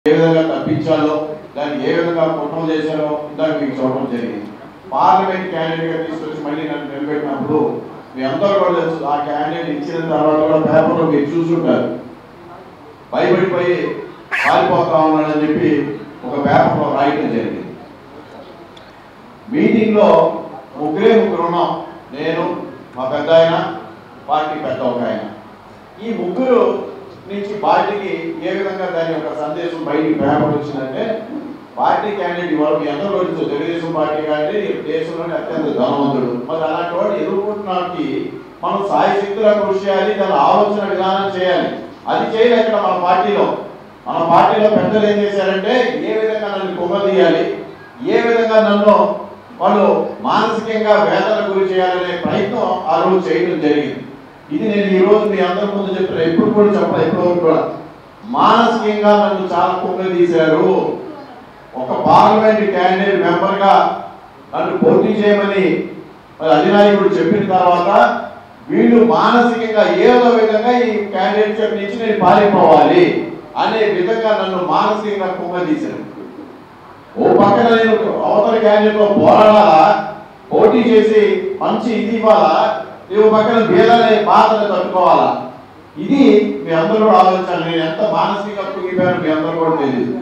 ఏ విధంగా తప్పించాలో దాన్ని ఏ విధంగా కుట్రలు చేశారో ఇందాక మీకు చూడడం జరిగింది. పార్లమెంట్ క్యాండిడేట్గా తీసుకొచ్చి మళ్ళీ నన్ను నిలబెట్టినప్పుడు మీ అందరూ కూడా తెలుసు, ఆ క్యాండిడేట్ ఇచ్చిన తర్వాత కూడా పేపర్లో మీరు చూసుంటారు, భయపడిపోయి పారిపోతా ఉన్నాడని చెప్పి ఒక పేపర్లో రాయటం జరిగింది. మీటింగ్లో ముగ్గురు ఉన్నాం, నేను, మా పెద్ద ఆయన, పార్టీ పెద్ద ఒక ఆయన. ఈ ముగ్గురు నుంచి పార్టీకి ఏ విధంగా దాని యొక్క సందేశం బయటికి పేపర్ వచ్చిందంటే, పార్టీ క్యాండిడేట్ ఇవాళ మీ అందరూ తెలుసు, తెలుగుదేశం పార్టీ క్యాండిడేట్ దేశంలోనే అత్యంత ధనవంతుడు. మరి అలాంటి వాడు ఎదుర్కొంటున్నానికి మనం సాయశక్తులా కృషి చేయాలి, దాని ఆలోచన విధానం చేయాలి. అది చేయలేదు ఇక్కడ మన పార్టీలో. మన పార్టీలో పెద్దలు ఏం చేశారంటే, ఏ విధంగా నన్ను కుంగదీయాలి, ఏ విధంగా నన్ను వాళ్ళు మానసికంగా వేదన గురి చేయాలనే ప్రయత్నం ఆ రోజు చేయడం జరిగింది. ఇది నేను ఈ రోజు మీ అందరి ముందు చెప్తున్నా, ఎప్పుడు కూడా చెప్పాలి, ఎప్పటివరకు కూడా మానసికంగా నన్ను చాలా కుంగదీశారు. ఒక పార్లమెంట్ క్యాండిడేట్ మెంబర్గా నన్ను పోటీ చేయమని అధినాయకుడు చెప్పిన తర్వాత వీళ్ళు మానసికంగా ఏదో విధంగా ఈ క్యాండిడేట్ నుంచి నేను పారిపోవాలి అనే విధంగా నన్ను మానసికంగా కుంగదీశారు. ఓ పక్కన నేను అవతల క్యాండిడేట్తో పోరాడాలా, పోటీ చేసి మంచి ఇది ఇవ్వాలా, ఓ పక్కన భేదాన్ని బాధను తట్టుకోవాలా. ఇది మీ అందరూ కూడా ఆలోచించాలి. నేను ఎంత మానసికంగా కుంగిపోయాను మీ అందరూ కూడా తెలియదు.